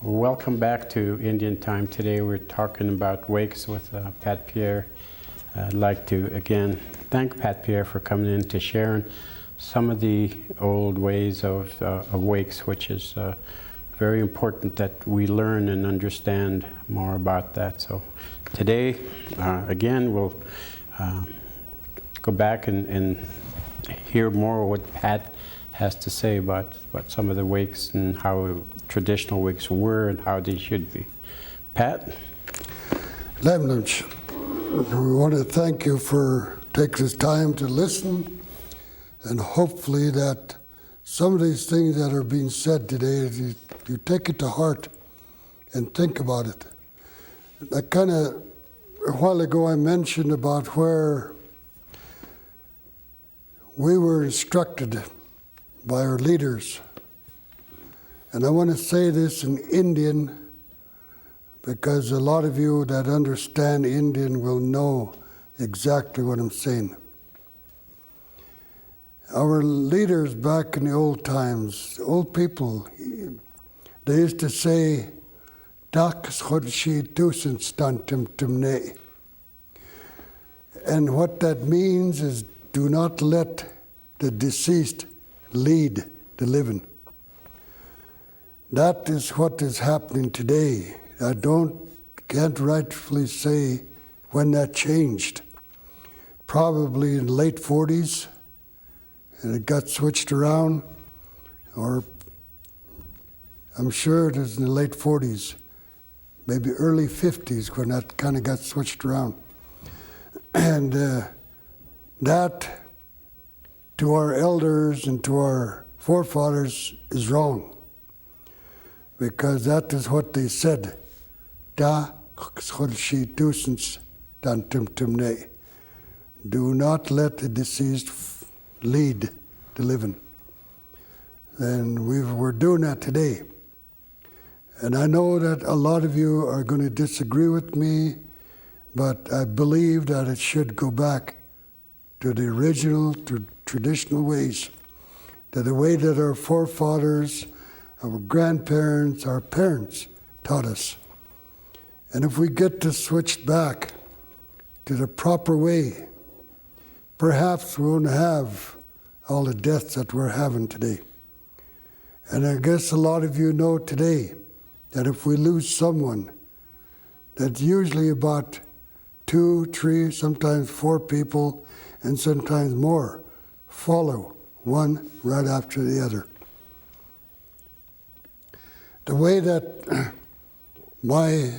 Welcome back to Indian Time. Today we're talking about wakes with Pat Pierre. I'd like to again thank Pat Pierre for coming in to sharing some of the old ways of wakes, which is very important that we learn and understand more about that. So today, again, we'll go back and hear more what Pat has to say about some of the wakes and how traditional wakes were and how they should be. Pat? Lemnich, we want to thank you for taking this time to listen, and hopefully that some of these things that are being said today, you take it to heart and think about it. I kind of, a while ago I mentioned about where we were instructed by our leaders. And I want to say this in Indian because a lot of you that understand Indian will know exactly what I'm saying. Our leaders back in the old times, old people, they used to say, and what that means is, do not let the deceased lead the living. That is what is happening today. I can't rightfully say when that changed. Probably in the late 40s, and it got switched around, or I'm sure it was in the late 40s, maybe early 50s when that kind of got switched around. And that, to our elders and to our forefathers, is wrong. Because that is what they said. Do not let the deceased lead the living. And we're doing that today. And I know that a lot of you are going to disagree with me, but I believe that it should go back to the original, to traditional ways, to the way that our forefathers, our grandparents, our parents taught us. And if we get to switch back to the proper way, perhaps we won't have all the deaths that we're having today. And I guess a lot of you know today that if we lose someone, that usually about 2, 3, sometimes 4 people, and sometimes more, follow one right after the other. The way that my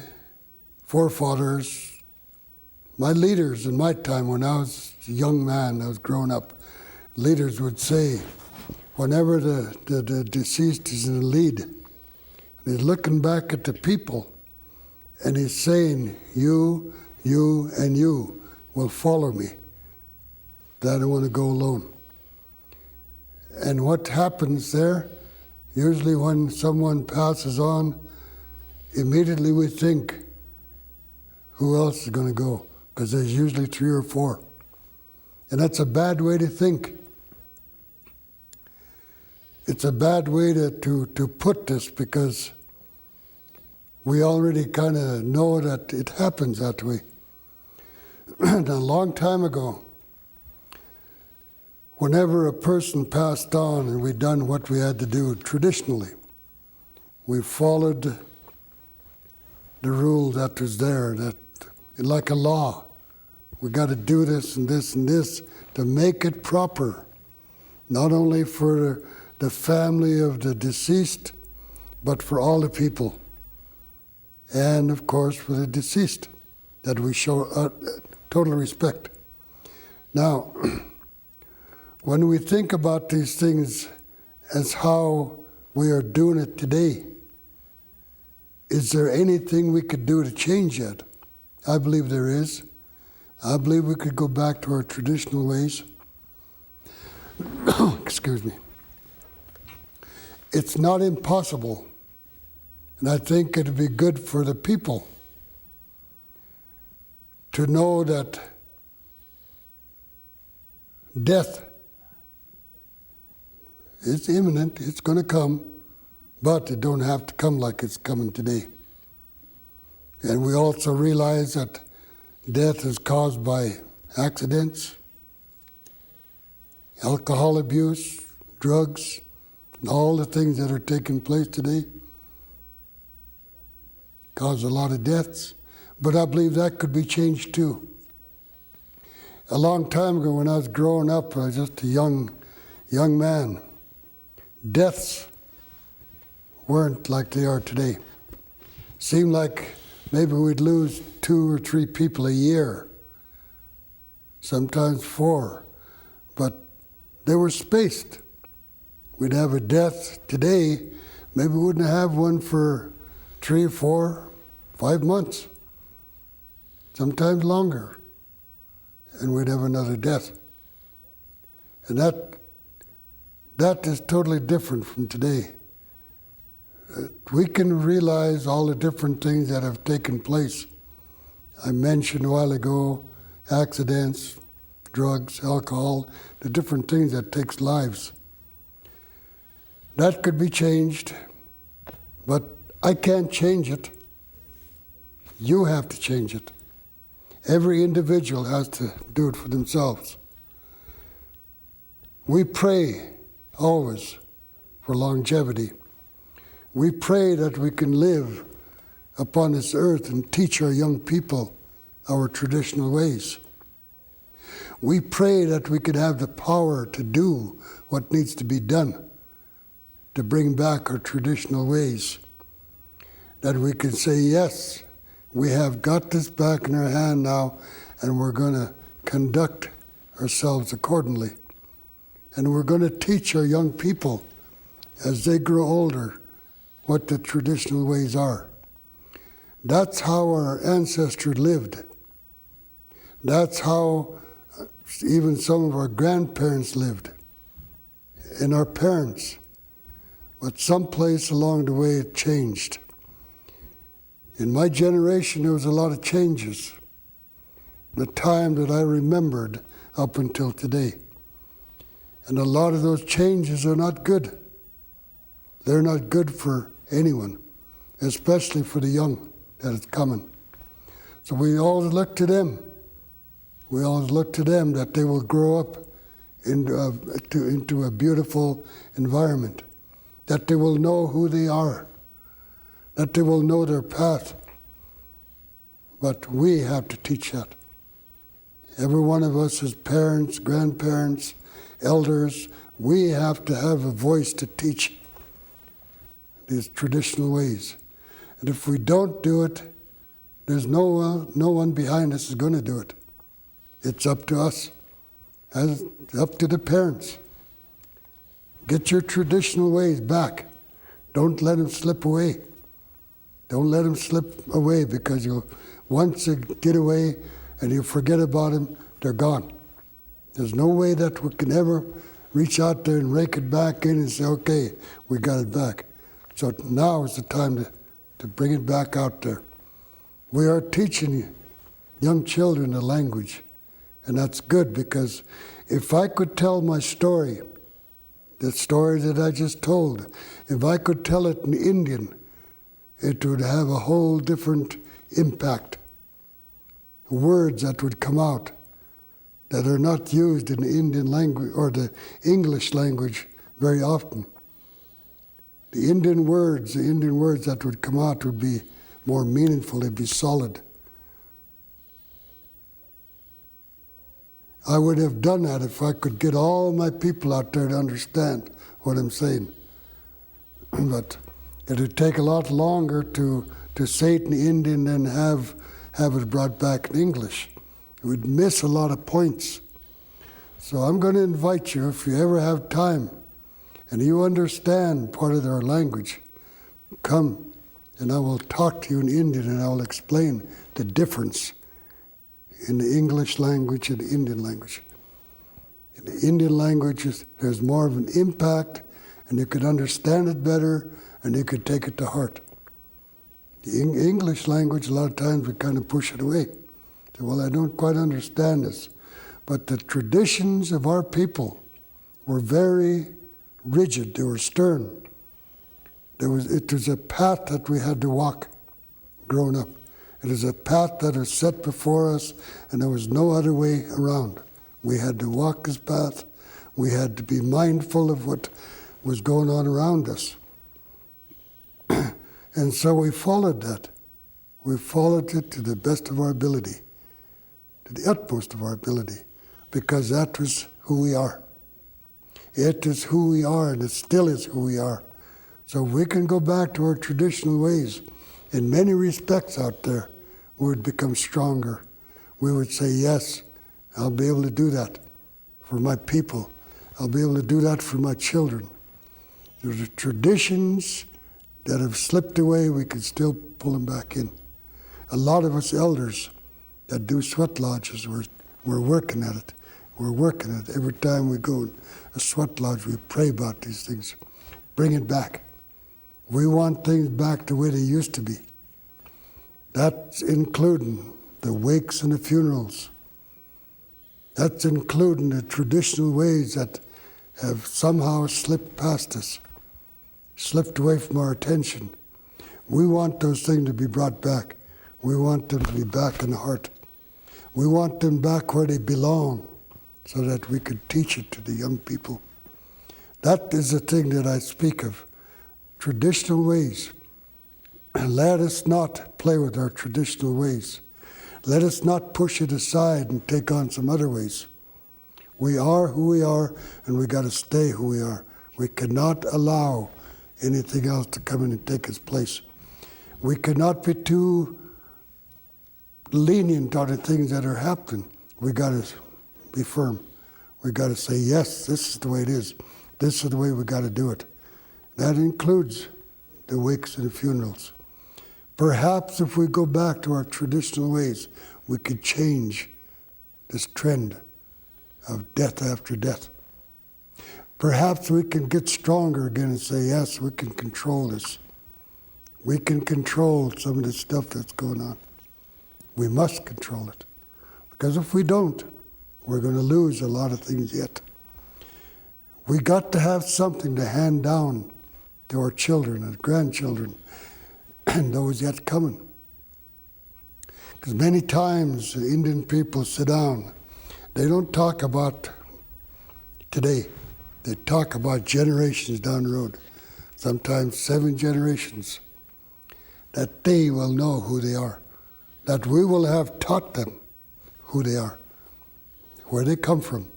forefathers, my leaders in my time when I was a young man, I was growing up, leaders would say, whenever the deceased is in the lead, and he's looking back at the people, and he's saying, you, and you will follow me. That I don't want to go alone. And what happens there, usually when someone passes on, immediately we think, who else is going to go? Because there's usually 3 or 4. And that's a bad way to think. It's a bad way to put this, because we already kind of know that it happens that way. And a long time ago, whenever a person passed on and we'd done what we had to do traditionally, we followed the rule that was there, that like a law. We got to do this and this and this to make it proper, not only for the family of the deceased, but for all the people. And of course for the deceased, that we show total respect. Now, when we think about these things, as how we are doing it today. Is there anything we could do to change it? I believe there is. I believe we could go back to our traditional ways. Excuse me. It's not impossible, and I think it'd be good for the people to know that death is imminent, it's going to come, but it don't have to come like it's coming today. And we also realize that death is caused by accidents, alcohol abuse, drugs, and all the things that are taking place today cause a lot of deaths. But I believe that could be changed too. A long time ago when I was growing up, I was just a young man. Deaths weren't like they are today. Seemed like maybe we'd lose 2 or 3 people a year, sometimes 4, but they were spaced. We'd have a death today, maybe we wouldn't have one for 3, 4, 5 months, sometimes longer, and we'd have another death. And that is totally different from today. We can realize all the different things that have taken place. I mentioned a while ago accidents, drugs, alcohol, the different things that takes lives. That could be changed, but I can't change it. You have to change it. Every individual has to do it for themselves. We pray always for longevity. We pray that we can live upon this earth and teach our young people our traditional ways. We pray that we could have the power to do what needs to be done to bring back our traditional ways. That we can say, yes, we have got this back in our hand now, and we're going to conduct ourselves accordingly. And we're going to teach our young people, as they grow older, what the traditional ways are. That's how our ancestors lived. That's how even some of our grandparents lived, and our parents. But someplace along the way it changed. In my generation, there was a lot of changes. The time that I remembered up until today. And a lot of those changes are not good. They're not good for anyone, especially for the young that is coming. So we always look to them. We always look to them that they will grow up into a beautiful environment, that they will know who they are, that they will know their path. But we have to teach that. Every one of us as parents, grandparents, elders, we have to have a voice to teach these traditional ways. And if we don't do it, there's no one behind us is going to do it. It's up to us, up to the parents. Get your traditional ways back. Don't let them slip away. Don't let them slip away, because once they get away and you forget about them, they're gone. There's no way that we can ever reach out there and rake it back in and say, okay, we got it back. So now is the time to bring it back out there. We are teaching young children the language, and that's good, because if I could tell my story, the story that I just told, if I could tell it in Indian, it would have a whole different impact. Words that would come out that are not used in the Indian language or the English language very often. The Indian words that would come out would be more meaningful, they'd be solid. I would have done that if I could get all my people out there to understand what I'm saying. But it would take a lot longer to say it in Indian than have it brought back in English. It would miss a lot of points. So I'm going to invite you, if you ever have time, and you understand part of their language, come and I will talk to you in Indian and I will explain the difference in the English language and the Indian language. In the Indian language, there's more of an impact, and you could understand it better, and you could take it to heart. The English language, a lot of times we kind of push it away. Say, well, I don't quite understand this. But the traditions of our people were very rigid, they were stern. It was a path that we had to walk growing up. It is a path that is set before us, and there was no other way around. We had to walk this path. We had to be mindful of what was going on around us. And so we followed that. We followed it to the best of our ability, to the utmost of our ability, because that was who we are. It is who we are, and it still is who we are. So if we can go back to our traditional ways, in many respects out there, we would become stronger. We would say, yes, I'll be able to do that for my people. I'll be able to do that for my children. There's the traditions that have slipped away, we can still pull them back in. A lot of us elders that do sweat lodges, we're working at it. We're working at it. Every time we go in a sweat lodge, we pray about these things. Bring it back. We want things back the way they used to be. That's including the wakes and the funerals. That's including the traditional ways that have somehow slipped past us, slipped away from our attention. We want those things to be brought back. We want them to be back in the heart. We want them back where they belong so that we could teach it to the young people. That is the thing that I speak of. Traditional ways. And let us not play with our traditional ways. Let us not push it aside and take on some other ways. We are who we are, and we got to stay who we are. We cannot allow anything else to come in and take its place. We cannot be too lenient on the things that are happening. We got to be firm. We got to say, yes, this is the way it is. This is the way we got to do it. That includes the wakes and the funerals. Perhaps if we go back to our traditional ways, we could change this trend of death after death. Perhaps we can get stronger again and say, yes, we can control this. We can control some of the stuff that's going on. We must control it. Because if we don't, we're going to lose a lot of things yet. We got to have something to hand down to our children and grandchildren and those yet coming. Because many times the Indian people sit down, they don't talk about today. They talk about generations down the road, sometimes 7 generations, that they will know who they are, that we will have taught them who they are, where they come from,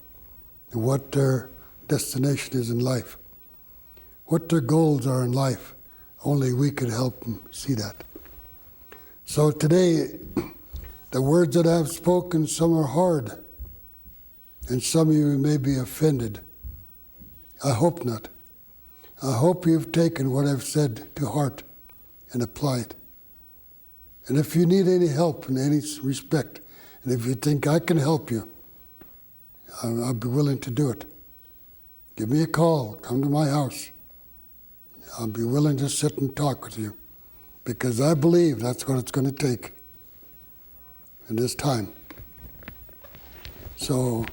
and what their destination is in life, what their goals are in life. Only we could help them see that. So today, the words that I have spoken, some are hard, and some of you may be offended. I hope not. I hope you've taken what I've said to heart and applied. And if you need any help in any respect, and if you think I can help you, I'll be willing to do it. Give me a call, come to my house. I'll be willing to sit and talk with you, because I believe that's what it's going to take in this time. So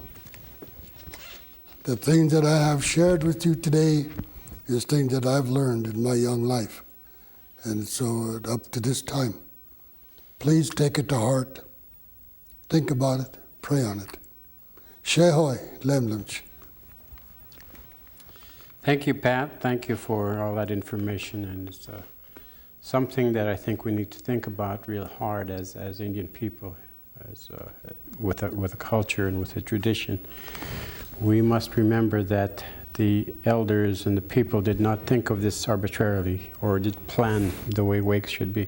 the things that I have shared with you today is things that I've learned in my young life. And so up to this time, please take it to heart, think about it, pray on it. Shehoy, Lemlunch. Thank you, Pat. Thank you for all that information, and it's something that I think we need to think about real hard as Indian people, with a culture and with a tradition. We must remember that the elders and the people did not think of this arbitrarily or did plan the way wakes should be.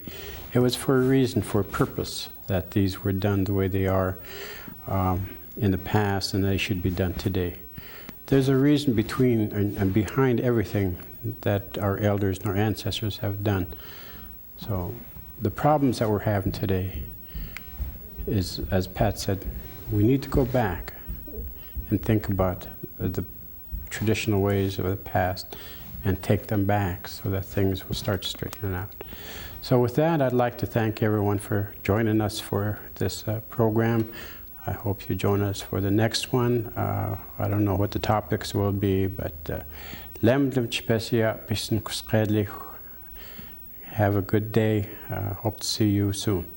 It was for a reason, for a purpose, that these were done the way they are in the past, and they should be done today. there's a reason between and behind everything that our elders and our ancestors have done. So the problems that we're having today is, as Pat said, we need to go back and think about the traditional ways of the past and take them back so that things will start straightening out. So with that, I'd like to thank everyone for joining us for this program. I hope you join us for the next one. I don't know what the topics will be, but have a good day. Hope to see you soon.